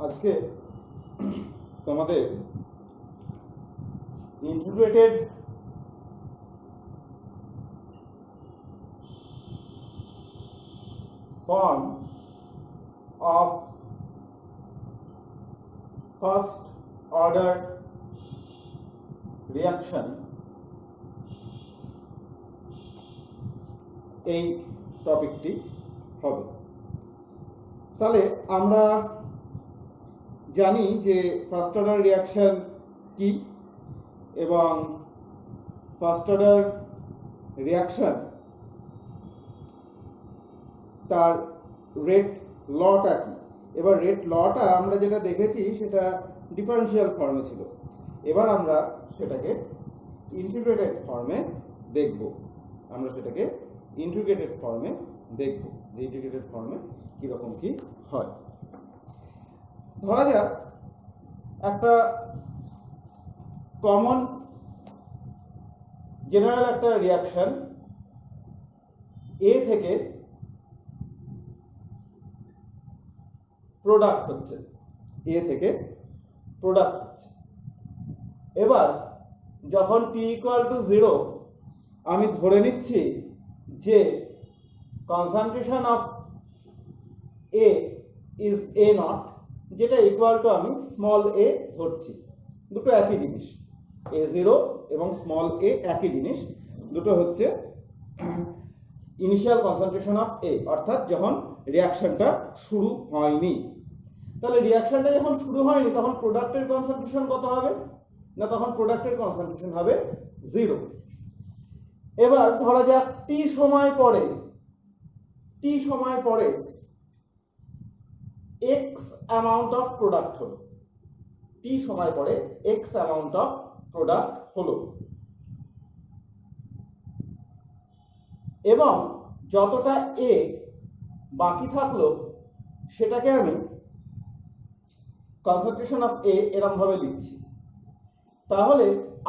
আজকে তোমাদের integrated form of first order reaction এই টপিকটি হবে। তাহলে আমরা জানি যে ফার্স্ট অর্ডার রিয়াকশন কি এবং ফার্স্ট অর্ডার রিয়াকশন তার রেট লটা কি। এবার রেট লটা আমরা যেটা দেখেছি সেটা ডিফারেন্সিয়াল ফর্মে ছিল, এবার আমরা সেটাকে ইন্টিগ্রেটেড ফর্মে দেখব। যে ইন্টিগ্রেটেড ফর্মে কীরকম কি হয়। ধরা যাক একটা কমন জেনারেল একটা রিয়াকশন এ থেকে প্রোডাক্ট হচ্ছে, এবার যখন t=0 আমি ধরে নিচ্ছি যে concentration of A is a not, যেটা ইকুয়াল টু আমি স্মল এ ধরছি। দুটো একই জিনিস, a0 এবং স্মল এ একই জিনিস, দুটো হচ্ছে ইনিশিয়াল কনসেন্ট্রেশন অফ এ, অর্থাৎ যখন রিয়াকশনটা শুরু হয়নি। তাহলে রিয়াকশনটা যখন শুরু হয়নি তখন প্রোডাক্টের কনসেন্ট্রেশন কত হবে না, তখন প্রোডাক্টের কনসেন্ট্রেশন হবে 0। এবার ধরা যাক টি সময় পরে এক্স অ্যামাউন্ট অফ প্রোডাক্ট হলো, এবং যতটা এ বাকি থাকলো সেটাকে আমি কনসেন্ট্রেশন অফ এ এরকম ভাবে লিখছি। তাহলে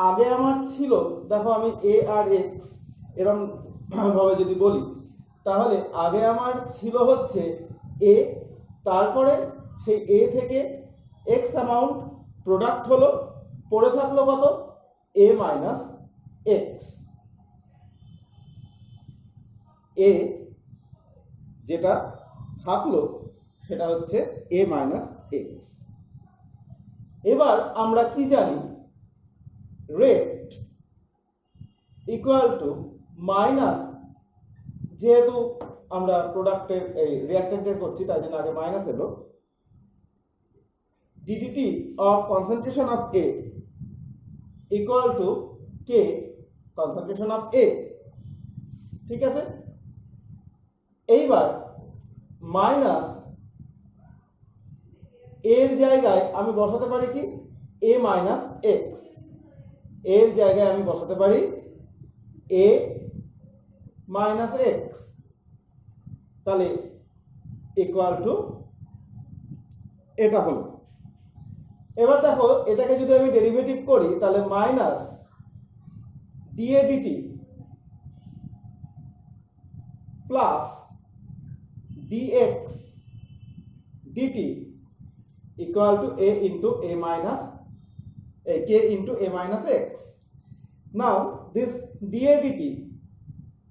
আগে আমার ছিল, দেখো আমি এ আর এক্স এরকম ভাবে যদি বলি, তাহলে আগে আমার ছিল হচ্ছে এ, তারপরে সেই এ থেকে এক্স অ্যামাউন্ট প্রোডাক্ট হলো, পড়ে থাকলো কত, এ মাইনাস এক্স। এ যেটা থাকলো সেটা হচ্ছে এ মাইনাস এক্স। এবার আমরা কি জানি, রেট ইকুয়াল টু মাইনাস, যেহেতু আমরা প্রোডাক্টের এই রিঅ্যাক্ট্যান্টের করছি তাই জন্য আগে মাইনাস এলো, DDT of concentration of A equal to K concentration of A. ঠিক আছে, এইবার মাইনাস এর জায়গায় আমি বসাতে পারি কি, এ মাইনাস এক্স, এর জায়গায় আমি বসাতে পারি এ মাইনাস এক্স, তাহলে ইকুয়াল টু এটা হলো। এবার দেখো এটাকে যদি আমি ডেরিভেটিভ করি তাহলে minus D A D T plus D X D T equal to a into a minus k into a minus x. Now this dA dt,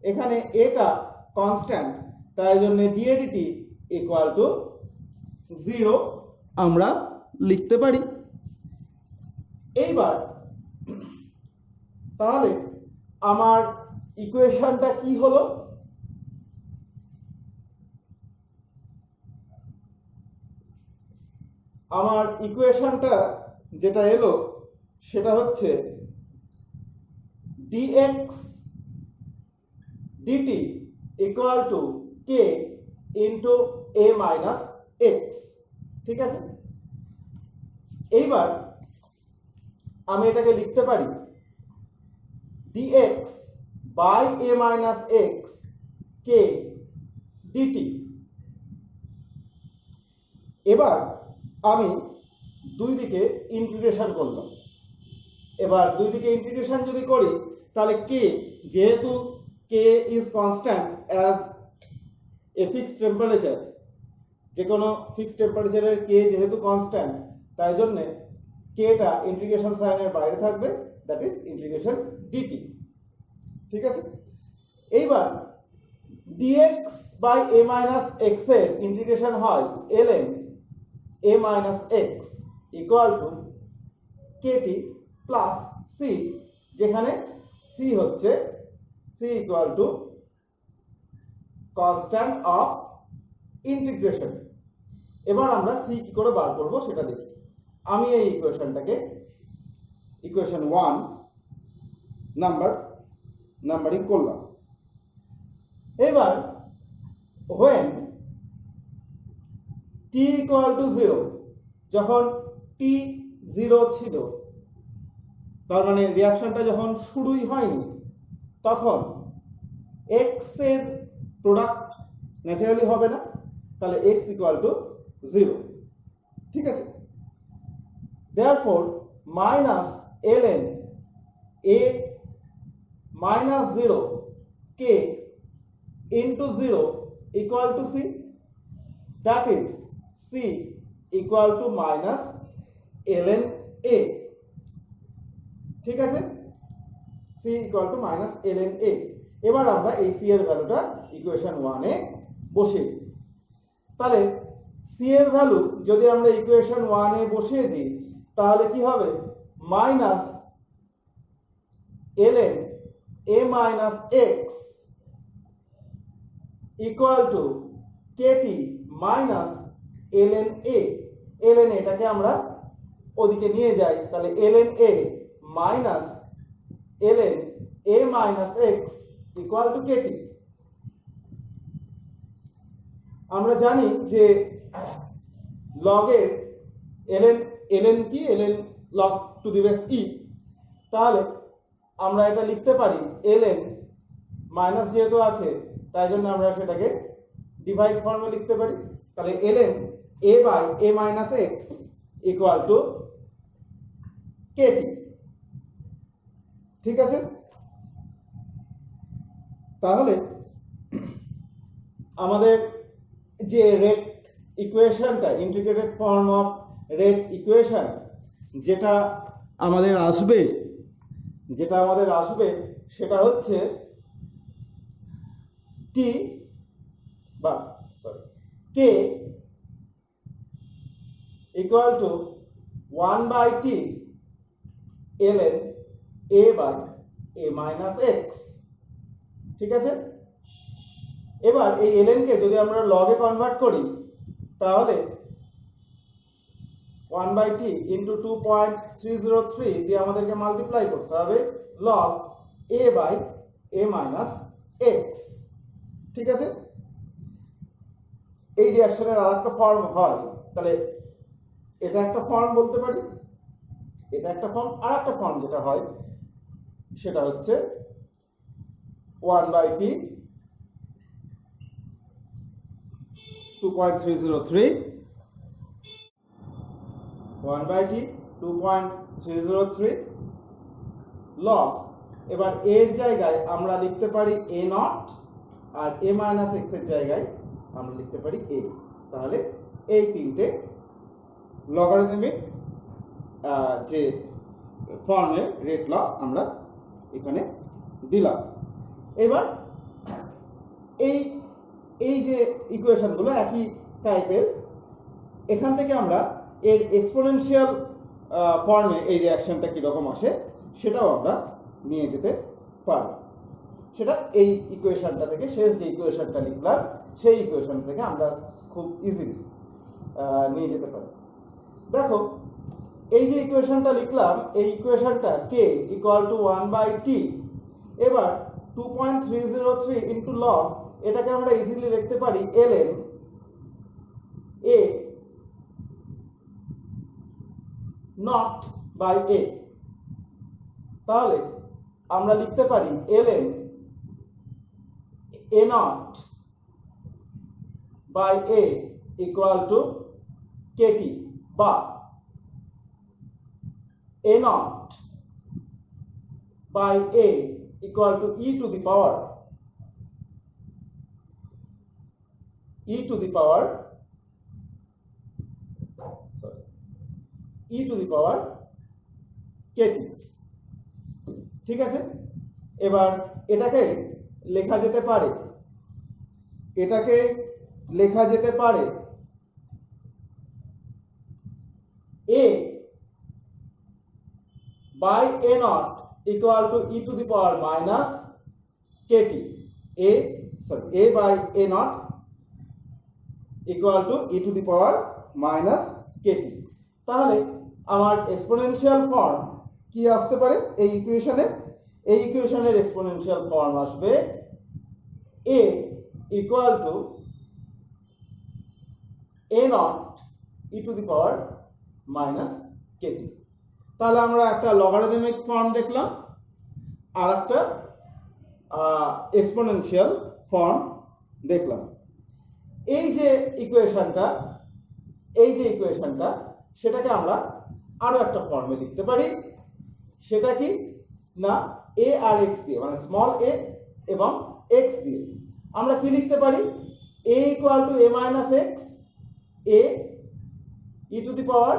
এখানে এটা কনস্ট্যান্ট, তাই জন্য dA dt equal to 0 আমরা লিখতে পারি। এইবার তাহলে আমার ইকুয়েশনটা কি হলো, আমার ইকুয়েশনটা যেটা এলো সেটা হচ্ছে dx dt equal to k into a minus X. ঠিক আছে, এইবার আমি এটাকে লিখতে পারি dx by a minus X k dt। এবার আমি দুই দিকে ইন্টিগ্রেশন করলাম। এবার দুই দিকে ইন্টিগ্রেশন যদি করি তাহলে কে, যেহেতু K is constant as a fixed temperature, যে কোনো ফিক্সড টেম্পারেচারের কে যেহেতু কনস্ট্যান্ট, তাই জন্য কেটা ইন্টিগ্রেশন সাইনের বাইরে থাকবে, দ্যাট ইজ ইন্টিগ্রেশন ডিটি। ঠিক আছে, এইবার dx by a minus x এর ইন্টিগ্রেশন হয় ln a minus x equal to kt plus c, যেখানে c হচ্ছে c equal to constant of integration. এবার আমরা c কি করে বার করব সেটা দেখি। আমি এই ইকুয়েশনটাকে ইকুয়েশন 1 নাম্বারিং করলাম। এবার when t equal to 0, যখন t 0 ছিল, তার মানে রিঅ্যাকশনটা যখন শুরুই হয়নি, তখন x এর প্রোডাক্ট ন্যাচারালি হবে না, তাহলে x equal to 0। ঠিক আছে, therefore minus ln a minus 0 k into 0 equal to c, that is c equal to minus ln a। ঠিক আছে, c equal to minus ln a। এবার আমরা এই c এর ভ্যালুটা ইকুয়েশন 1 এ বসিয়ে দিই। তাহলে c এর ভ্যালু যদি আমরা ইকুয়েশন 1 এ বসিয়ে দিই, তাহলে কি হবে? Minus ln a minus x equal to kt minus ln a। ln এটাকে আমরা ওদিকে নিয়ে যাই, তাহলে ln a minus ln a minus x equal to kt। আমরা জানি যে log এর ln কি? ln log to the base e। তাহলে আমরা এটা লিখতে পারি ln মাইনাস যেহেতু আছে, তাই জন্য আমরা সেটাকে ডিভাইড ফর্মে লিখতে পারি। তাহলে ln a by a minus x equal to kt। ঠিক আছে, তাহলে আমাদের যে রেট ইকুয়েশনটা, integrated form of rate equation যেটা আমাদের আসবে সেটা হচ্ছে k equal to 1 by t ln a by a minus x। ঠিক আছে, এবার এই ln কে যদি আমরা log এ কনভার্ট করি, তাহলে 1 বাই t ইন্টু 2.303 দিয়ে আমাদেরকে মাল্টিপ্লাই করতে হবে log a by a minus x। ঠিক আছে, এই রিঅ্যাকশনের আরেকটা ফর্ম হয়, তাহলে এটা একটা ফর্ম বলতে পারি, এটা একটা ফর্ম। আর একটা ফর্ম যেটা হয় সেটা হচ্ছে 1 by t 2.303 1 by t 2.303 log। এবার এর জায়গায় আমরা লিখতে পারি a নট, আর a মাইনাস x এর জায়গায় আমরা লিখতে পারি a। তাহলে এই তিনটে লগারিদমিক যে ফর্মের রেট লগ আমরা এখানে দিলাম। এবার এই যে ইকুয়েশনগুলো একই টাইপের, এখান থেকে আমরা এর এক্সপোনেনশিয়াল ফর্মে এই রিঅ্যাকশনটা কীরকম আসে সেটাও আমরা নিয়ে যেতে পারি। সেটা এই ইকুয়েশনটা থেকে, শেষ যে ইকুয়েশনটা লিখলাম সেই ইকুয়েশন থেকে আমরা খুব ইজিলি নিয়ে যেতে পারি। দেখো, এই যে ইকুয়েশনটা লিখলাম, এই ইকুয়েশনটা k equal to 1 by t। এবার 2.303 ইন্টু লগ, এটাকে আমরা ইজিলি লিখতে পারি ln a nought by a। তাহলে আমরা লিখতে পারি ln a nought by a equal to kt, বা a nought by a equal to e to the power e to the power K T. ঠিক আছে, এবার এটাকে লেখা যেতে পারে, a by a naught equal to e to the power minus kt, a by a naught equal to e to the power minus kt। তাহলে আমার exponential form কি আসতে পারে এই ইকুয়েশনের এক্সপোনেনশিয়াল ফর্ম আসবে a equal to a naught e to the power minus kt। তাহলে আমরা একটা লগারিদমিক ফর্ম দেখলাম আর একটা এক্সপোনেনশিয়াল ফর্ম দেখলাম। এই যে ইকুয়েশনটা সেটাকে আমরা আরো একটা ফর্মে লিখতে পারি। সেটা কি না, a আর x দিয়ে, মানে স্মল a এবং x দিয়ে আমরা কি লিখতে পারি, a equal to a minus x, a e to the power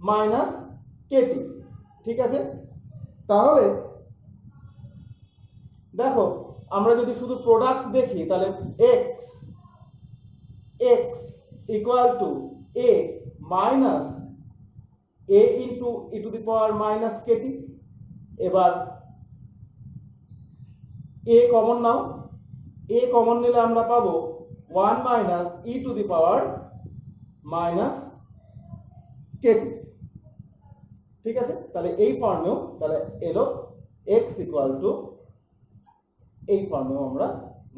minus kt। ঠিক আছে, তাহলে দেখো আমরা যদি শুধু প্রোডাক্ট দেখি তাহলে x equal to a minus a into e to the power minus kt। এবার a common now, a common নিলে আমরা পাবো 1 minus e to the power minus kt। ঠিক আছে, তাহলে এই ফর্মেও তাহলে এলো x equal to, এই ফর্মেও আমরা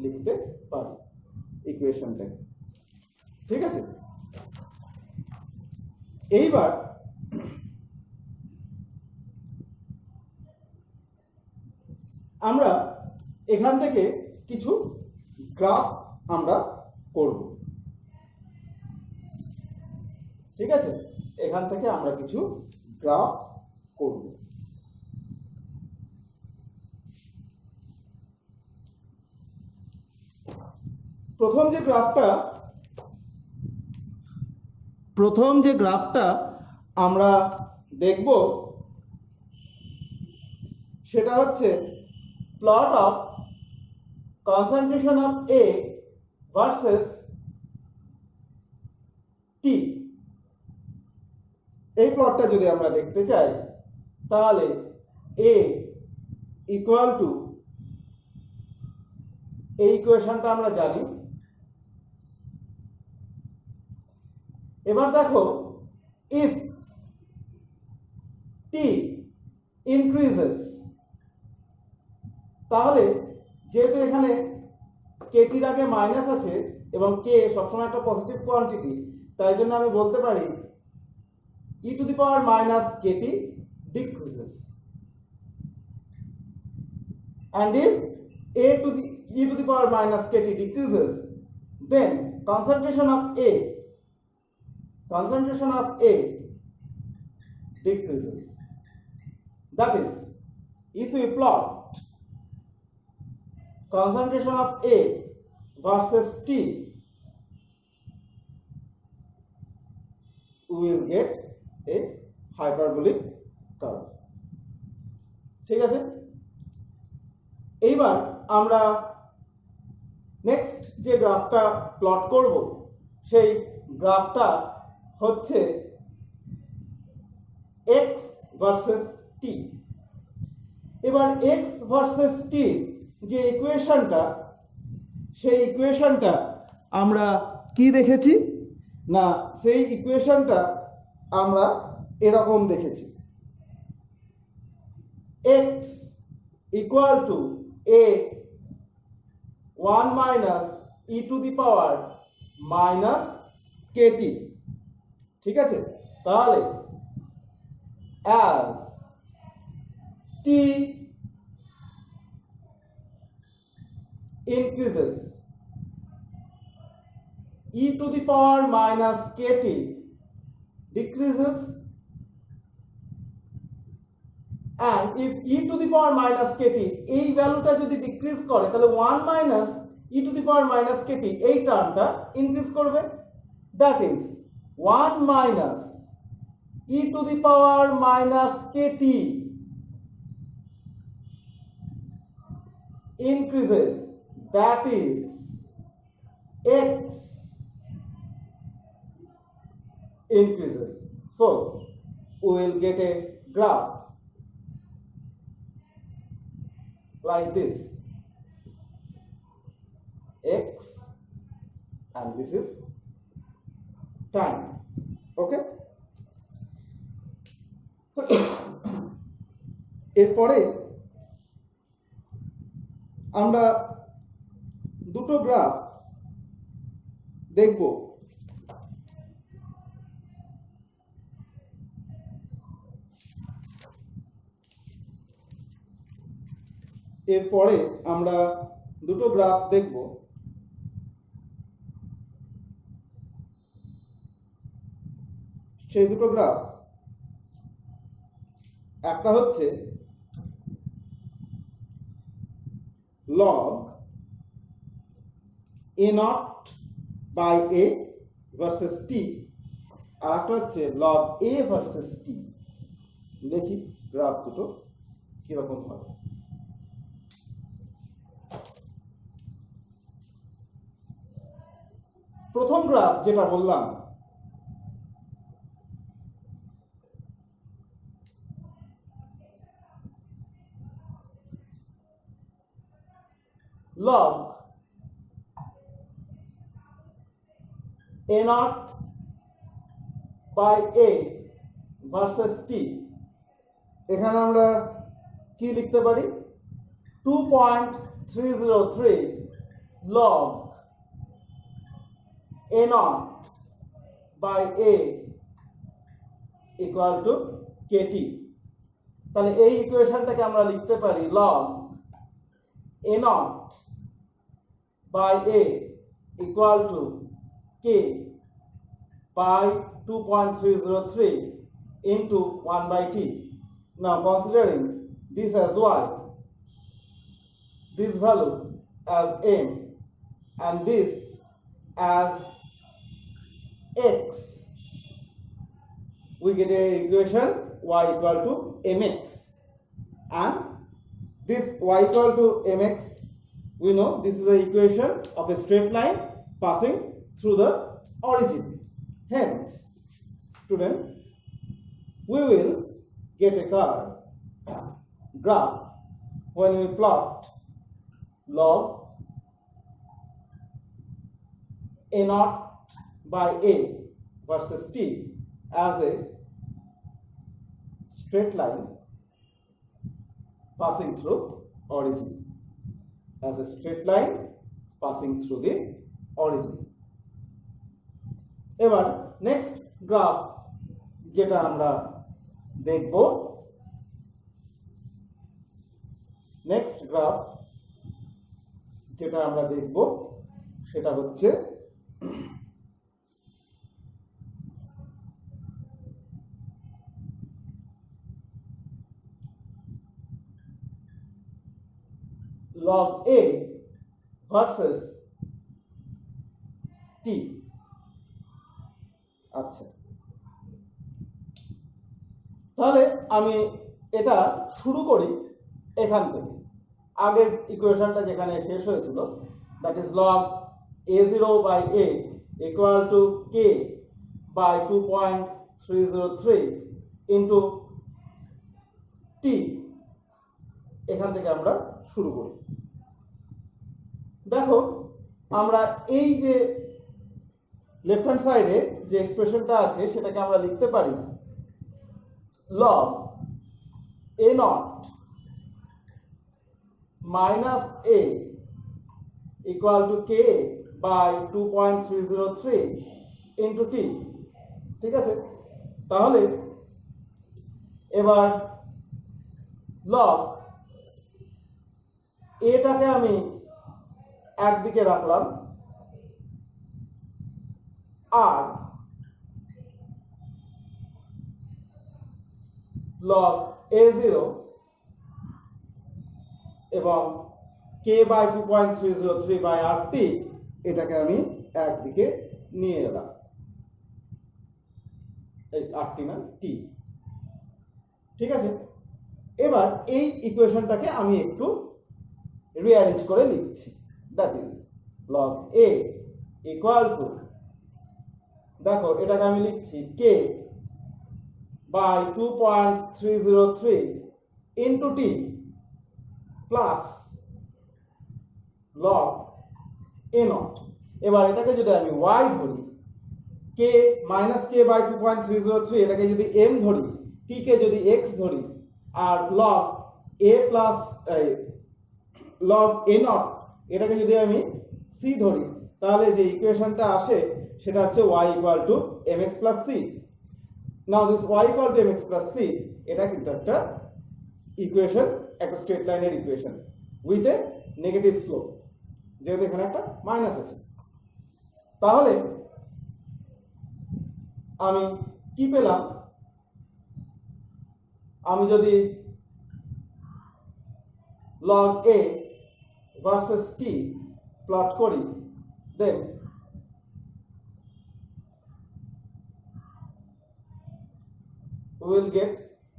লিখতে পারি ইকুয়েশনটাকে। ঠিক আছে, এইবার আমরা এখান থেকে কিছু গ্রাফ আমরা করব। ঠিক আছে, এখান থেকে আমরা কিছু গ্রাফ করব। প্রথম যে গ্রাফটা আমরা দেখব সেটা হচ্ছে plot of concentration of A versus T। এই প্লটটা যদি আমরা দেখতে চাই তাহলে A ইকুয়াল টু, এই ইকুয়েশনটা আমরা জানি। এবার দেখো, if t increases, তাহলে যেহেতু এখানে kt এর আগে মাইনাস আছে এবং k সবসময় একটা পজিটিভ কোয়ান্টিটি, তাই জন্য আমি বলতে পারি e to the power minus kt decreases, and if e to the power minus kt decreases, then concentration of A decreases. That is, if we plot concentration of A versus T, we will get a hyperbolic curve। ঠিক আছে, এইবার আমরা next যে গ্রাফটা plot করব সেই গ্রাফটা হচ্ছে x ভার্সেস t। এবার x ভার্সেস t যে ইকুয়েশনটা, সেই ইকুয়েশনটা আমরা কি দেখেছি না, সেই ইকুয়েশনটা আমরা এরকম দেখেছি, x equal two a 1 minus e to the power minus kt। ঠিক আছে, তাহলে as t increases, e to the power minus kt decreases, and if e to the power minus kt এই ভ্যালুটা যদি ডিক্রিজ করে তাহলে 1 minus e to the power minus kt এই টার্মটা increase করবে। That is 1 minus e to the power minus kt increases, that is x increases. So we will get a graph like this, x, and this is time. Okay, এরপরে আমরা দুটো graph দেখব। এরপরে আমরা দুটো graph দেখব। সেই দুটো গ্রাফ, একটা হচ্ছে log a naught by a versus t, আর একটা হচ্ছে log a versus t। দেখি গ্রাফ দুটো কিরকম হয়। প্রথম গ্রাফ যেটা বললাম, log a naught by a versus t, এখানে আমরা কি লিখতে পারি? 2.303 log a naught by a equal to kt। তাহলে এই ইকুয়েশনটাকে আমরা লিখতে পারি log a naught by a equal to k by 2.303 into 1 by t. Now considering this as y, this value as m, and this as x, we get a equation y equal to mx, and this y equal to mx, we know this is the equation of a straight line passing through the origin. Hence, student, we will get a graph when we plot log a naught by a versus t as a straight line passing through origin, as a straight line passing through the origin. এবার next graph যেটা আমরা দেখব, সেটা হচ্ছে log a versus t। আচ্ছা, তাহলে আমি এটা শুরু করি এখান থেকে। আগের ইকুয়েশনটা যেখানে শেষ হয়েছিল, that is log a0 by a equal to k by 2.303 into t, এখান থেকে আমরা শুরু করি। দেখো, আমরা এই যে লেফট হ্যান্ড সাইডে যে এক্সপ্রেশনটা আছে সেটাকে আমরা লিখতে পারি log a naught minus a equal to k by 2.303 into t। ঠিক আছে, তাহলে এবার log এটাকে আমি একদিকে রাখলাম, আর log a0 এবং k by 2.303 by rt এটাকে আমি একদিকে নিয়ে এলাম। এই r_t না t, ঠিক আছে। এবার এই ইকুয়েশনটাকে আমি একটু রিঅ্যারেঞ্জ করে লিখছি, that is log a equal to, দেখো এটাকে আমি লিখছি k by 2.303 into t plus log a nought. এবার এটাকে যদি আমি y ধরি, k মাইনাস k বাই 2.303 এটাকে যদি m ধরি, t কে যদি x ধরি, আর log a plus log a not এটাকে যদি আমি c ধরি, তাহলে যে ইকুয়েশনটা আসে সেটা হচ্ছে y equal to mx plus c। Now this y equal to mx plus c এটা কিন্তু একটা ইকুয়েশন, একটা স্ট্রেট লাইনের equation with a negative slope, যেহেতু এখানে একটা মাইনাস আছে। তাহলে আমি কি পেলাম, আমি যদি log a versus t plot করি, দেন we will get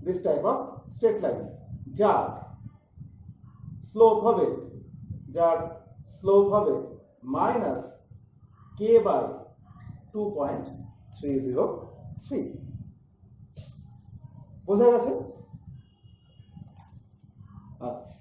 this type of straight line, যার স্লোপ হবে মাইনাস k বাই 2.303। বোঝা গেছে? আচ্ছা।